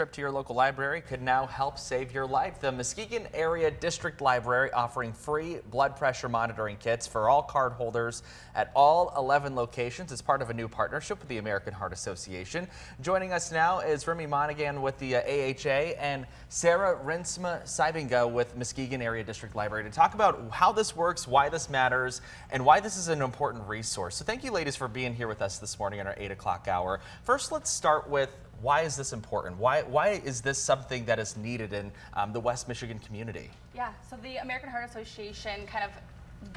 Trip to your local library could now help save your life. The Muskegon Area District Library offering free blood pressure monitoring kits for all card holders at all 11 locations. It's part of a new partnership with the American Heart Association. Joining us now is Remy Monaghan with the AHA and Sarah Rinsma-Sibinga with Muskegon Area District Library to talk about how this works, why this matters, and why this is an important resource. So thank you, ladies, for being here with us this morning in our 8 o'clock hour. First, let's start with why is this important? Why is this something that is needed in the West Michigan community? Yeah, so the American Heart Association kind of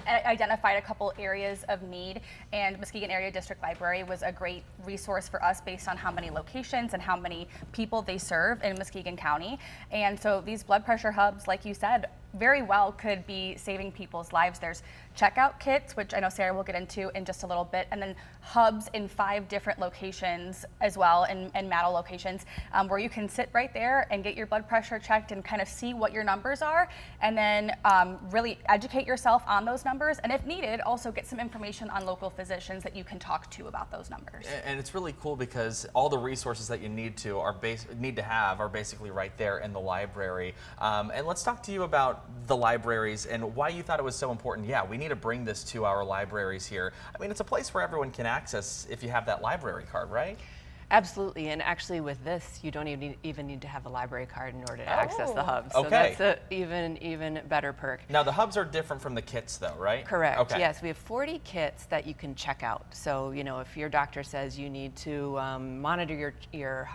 identified a couple areas of need, and Muskegon Area District Library was a great resource for us based on how many locations and how many people they serve in Muskegon County. And so these blood pressure hubs, like you said, very well could be saving people's lives. There's checkout kits, which I know Sarah will get into in just a little bit, and then hubs in 5 different locations as well, and Mattel locations, where you can sit right there and get your blood pressure checked and kind of see what your numbers are, and then really educate yourself on those numbers, and if needed, also get some information on local physicians that you can talk to about those numbers. And it's really cool because all the resources that you need to have are basically right there in the library. And let's talk to you about the libraries and why you thought it was so important. Yeah, we need to bring this to our libraries here. I mean, it's a place where everyone can access if you have that library card, right? Absolutely, and actually with this, you don't even need to have a library card in order to access the hubs. So okay. That's an even better perk. Now the hubs are different from the kits though, right? Correct, okay. Yes, we have 40 kits that you can check out. So, you know, if your doctor says you need to monitor your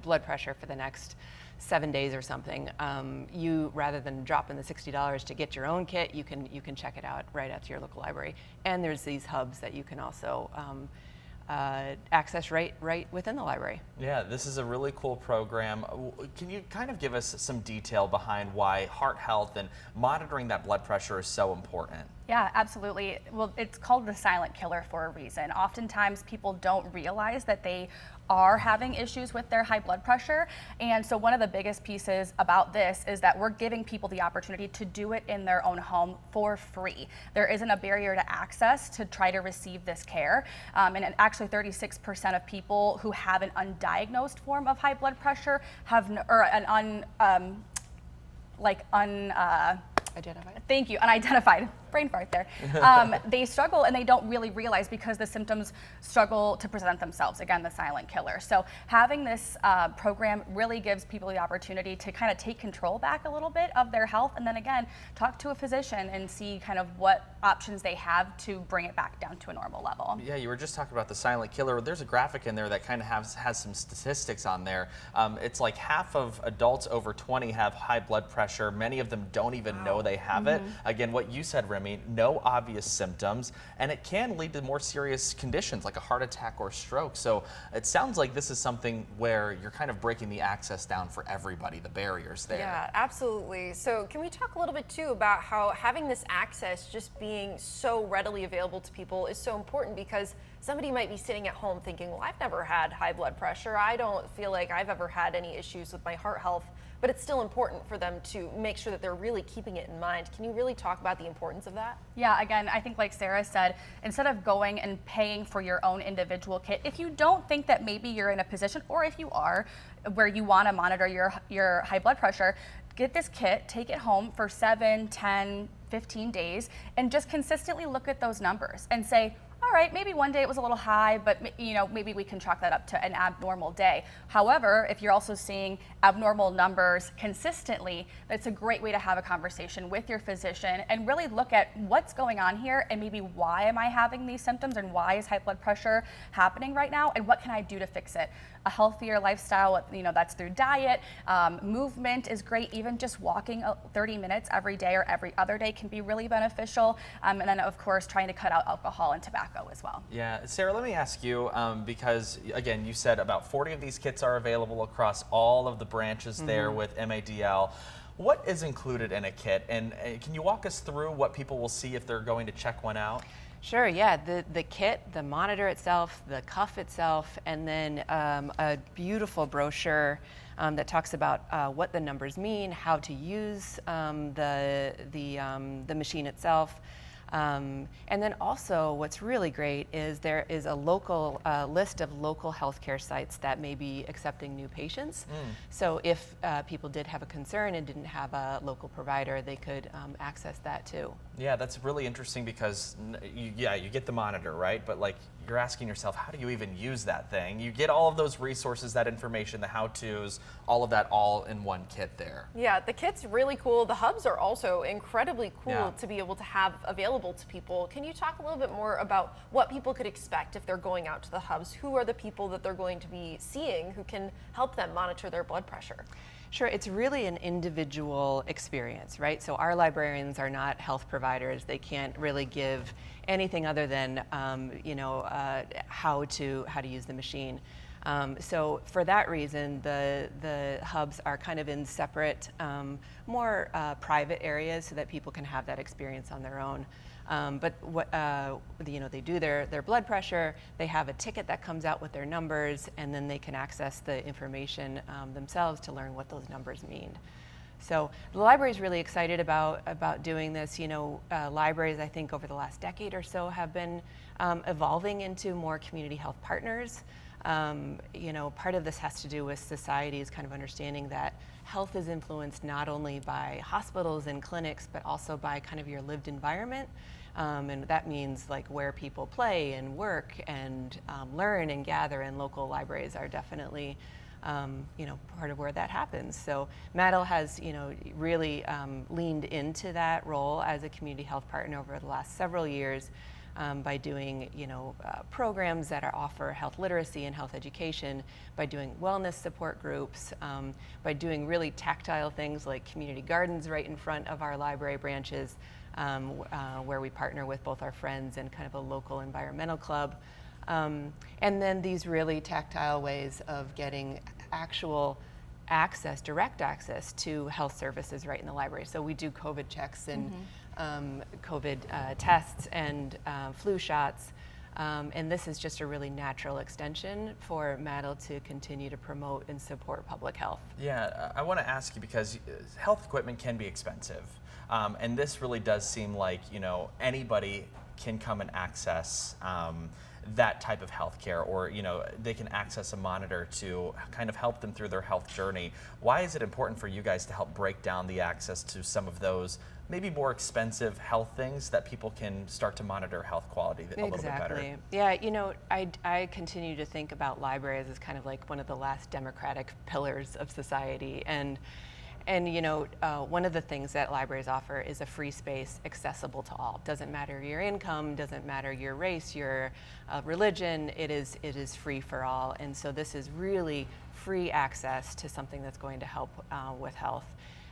blood pressure for the next 7 days or something, you, rather than dropping the $60 to get your own kit, you can check it out right at your local library. And there's these hubs that you can also access right within the library. Yeah, this is a really cool program. Can you kind of give us some detail behind why heart health and monitoring that blood pressure is so important? Yeah, absolutely. Well, it's called the silent killer for a reason. Oftentimes people don't realize that they are having issues with their high blood pressure. And so one of the biggest pieces about this is that we're giving people the opportunity to do it in their own home for free. There isn't a barrier to access to try to receive this care. And actually 36% of people who have an undiagnosed form of high blood pressure have, Identified. Thank you, unidentified. Brain fart there. They struggle and they don't really realize because the symptoms struggle to present themselves. Again, the silent killer. So having this program really gives people the opportunity to kind of take control back a little bit of their health, and then again, talk to a physician and see kind of what options they have to bring it back down to a normal level. Yeah, you were just talking about the silent killer. There's a graphic in there that kind of has some statistics on there. It's like half of adults over 20 have high blood pressure. Many of them don't even know they have it. Again, what you said, Remy, no obvious symptoms, and it can lead to more serious conditions like a heart attack or stroke. So it sounds like this is something where you're kind of breaking the access down for everybody, the barriers there. Yeah, absolutely. So can we talk a little bit too about how having this access just being so readily available to people is so important, because somebody might be sitting at home thinking, well, I've never had high blood pressure. I don't feel like I've ever had any issues with my heart health. But it's still important for them to make sure that they're really keeping it in mind. Can you really talk about the importance of that? Yeah, again, I think like Sarah said, instead of going and paying for your own individual kit, if you don't think that maybe you're in a position, or if you are, where you want to monitor your high blood pressure, get this kit, take it home for 7, 10, 15 days, and just consistently look at those numbers and say, all right, maybe one day it was a little high, but you know, maybe we can chalk that up to an abnormal day. However, if you're also seeing abnormal numbers consistently, that's a great way to have a conversation with your physician and really look at what's going on here and maybe why am I having these symptoms and why is high blood pressure happening right now and what can I do to fix it. A healthier lifestyle, you know, that's through diet, movement is great. Even just walking 30 minutes every day or every other day can be really beneficial. And then of course, trying to cut out alcohol and tobacco as well. Yeah, Sarah, let me ask you, because again, you said about 40 of these kits are available across all of the branches there with MADL. What is included in a kit, and can you walk us through what people will see if they're going to check one out? Sure, yeah, the kit, the monitor itself, the cuff itself, and then a beautiful brochure that talks about what the numbers mean, how to use the machine itself. And then also what's really great is there is a local list of local healthcare sites that may be accepting new patients. So if people did have a concern and didn't have a local provider, they could access that too. Yeah, that's really interesting because you get the monitor, right? But like you're asking yourself, how do you even use that thing? You get all of those resources, that information, the how-tos, all of that all in one kit there. Yeah, the kit's really cool. The hubs are also incredibly cool Yeah. to be able to have available to people. Can you talk a little bit more about what people could expect if they're going out to the hubs? Who are the people that they're going to be seeing who can help them monitor their blood pressure? Sure, it's really an individual experience, right? So our librarians are not health providers. They can't really give anything other than, how to use the machine. So for that reason, the hubs are kind of in separate, more private areas so that people can have that experience on their own. But what they do their blood pressure. They have a ticket that comes out with their numbers, and then they can access the information themselves to learn what those numbers mean. So the library is really excited about doing this. Libraries, I think, over the last decade or so have been evolving into more community health partners. Part of this has to do with society's kind of understanding that health is influenced not only by hospitals and clinics, but also by kind of your lived environment. And that means like where people play and work and learn and gather, and local libraries are definitely part of where that happens. So Maddle has, really leaned into that role as a community health partner over the last several years. By doing, programs that offer health literacy and health education, by doing wellness support groups, by doing really tactile things like community gardens right in front of our library branches, where we partner with both our friends and kind of a local environmental club. And then these really tactile ways of getting actual access, direct access to health services right in the library. So we do COVID checks and COVID tests and flu shots. And this is just a really natural extension for Maddle to continue to promote and support public health. Yeah, I want to ask you because health equipment can be expensive. And this really does seem like, anybody can come and access that type of healthcare, or they can access a monitor to kind of help them through their health journey. Why is it important for you guys to help break down the access to some of those maybe more expensive health things that people can start to monitor health quality a little bit better? Exactly. Yeah, I continue to think about libraries as kind of like one of the last democratic pillars of society, and one of the things that libraries offer is a free space accessible to all. Doesn't matter your income, doesn't matter your race, your religion, it is free for all. And so this is really free access to something that's going to help with health.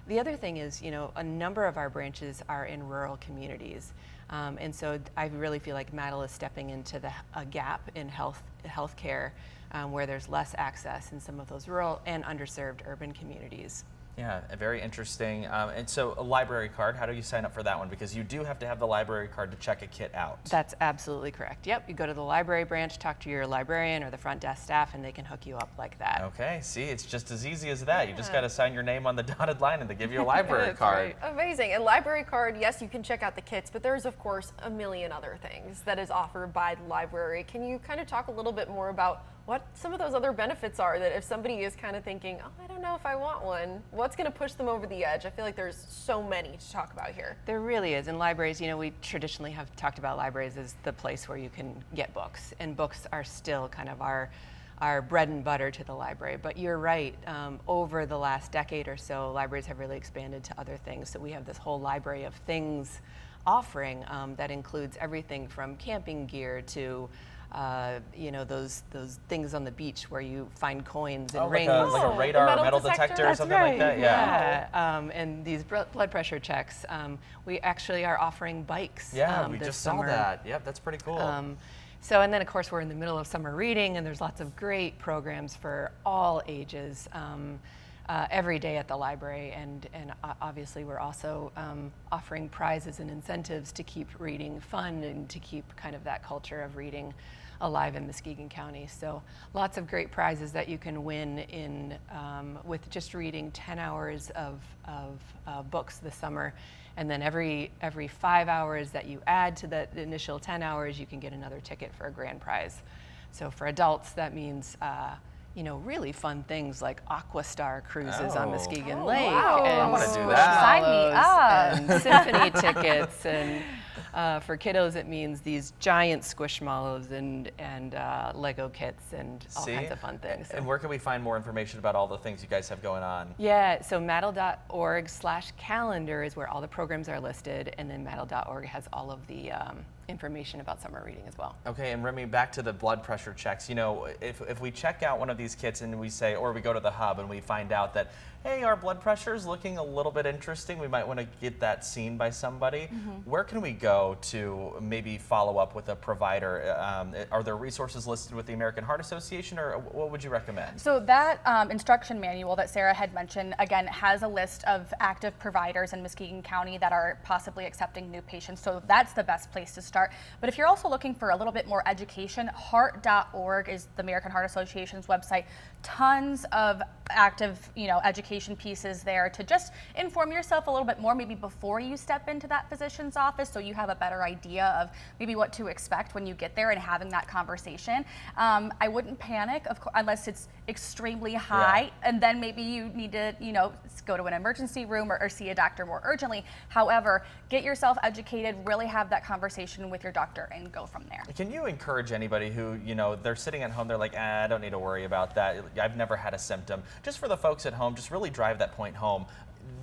The other thing is, a number of our branches are in rural communities. And so I really feel like Maddle is stepping into a gap in healthcare where there's less access in some of those rural and underserved urban communities. Yeah, very interesting. And so a library card, how do you sign up for that one? Because you do have to have the library card to check a kit out. That's absolutely correct. Yep, you go to the library branch, talk to your librarian or the front desk staff, and they can hook you up like that. Okay, see, it's just as easy as that. You just got to sign your name on the dotted line and they give you a library card. Right. Amazing. And library card, yes, you can check out the kits, but there's of course a million other things that is offered by the library. Can you kind of talk a little bit more about what some of those other benefits are, that if somebody is kind of thinking, oh, I don't know if I want one, what's going to push them over the edge? I feel like there's so many to talk about here. There really is. In libraries, we traditionally have talked about libraries as the place where you can get books, and books are still kind of our bread and butter to the library. But you're right, over the last decade or so, libraries have really expanded to other things. So we have this whole library of things offering that includes everything from camping gear to those things on the beach where you find coins and rings. Like a radar, metal detector or something like that? Yeah. And these blood pressure checks. We actually are offering bikes. Yeah, we this just summer. saw that. Yep, that's pretty cool. And then of course we're in the middle of summer reading, and there's lots of great programs for all ages. Every day at the library, and obviously we're also offering prizes and incentives to keep reading fun and to keep kind of that culture of reading alive in Muskegon County. So lots of great prizes that you can win in with just reading 10 hours of books this summer. And then every 5 hours that you add to the initial 10 hours, you can get another ticket for a grand prize. So for adults, that means really fun things like Aquastar cruises on Muskegon Lake. wow. And I wanna do that. Sign me up. and symphony tickets, and for kiddos it means these giant squishmallows and Lego kits and all kinds of fun things. And where can we find more information about all the things you guys have going on? Yeah, so maddle.org/calendar is where all the programs are listed, and then maddle.org has all of the information about summer reading as well. Okay, and Remy, back to the blood pressure checks. If we check out one of these kits and we say, or we go to the hub and we find out that, hey, our blood pressure is looking a little bit interesting, we might want to get that seen by somebody. Where can we go to maybe follow up with a provider? Are there resources listed with the American Heart Association, or what would you recommend? So that instruction manual that Sarah had mentioned, again, has a list of active providers in Muskegon County that are possibly accepting new patients. So that's the best place to start. But if you're also looking for a little bit more education, heart.org is the American Heart Association's website. Tons of active, education pieces there to just inform yourself a little bit more, maybe before you step into that physician's office, so you have a better idea of maybe what to expect when you get there and having that conversation. I wouldn't panic, unless it's extremely high, and then maybe you need to, go to an emergency room or see a doctor more urgently. However, get yourself educated, really have that conversation with your doctor, and go from there. Can you encourage anybody who, they're sitting at home, they're like, I don't need to worry about that. I've never had a symptom. Just for the folks at home, just really drive that point home.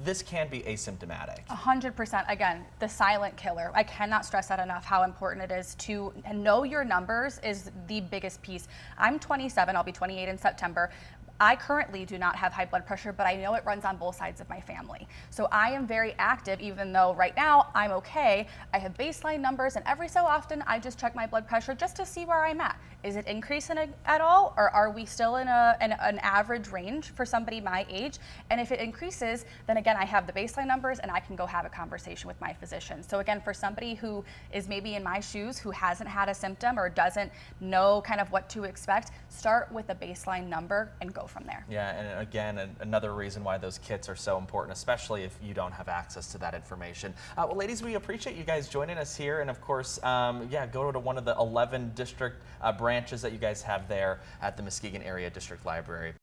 This can be asymptomatic. 100%. Again, the silent killer. I cannot stress that enough, how important it is to know your numbers is the biggest piece. I'm 27, I'll be 28 in September. I currently do not have high blood pressure, but I know it runs on both sides of my family. So I am very active, even though right now I'm okay. I have baseline numbers, and every so often I just check my blood pressure just to see where I'm at. Is it increasing at all, or are we still in an average range for somebody my age? And if it increases, then again, I have the baseline numbers and I can go have a conversation with my physician. So again, for somebody who is maybe in my shoes, who hasn't had a symptom or doesn't know kind of what to expect, start with a baseline number and go from there. Yeah, and again, another reason why those kits are so important, especially if you don't have access to that information. Well, ladies, we appreciate you guys joining us here, and of course, go to one of the 11 district branches that you guys have there at the Muskegon Area District Library.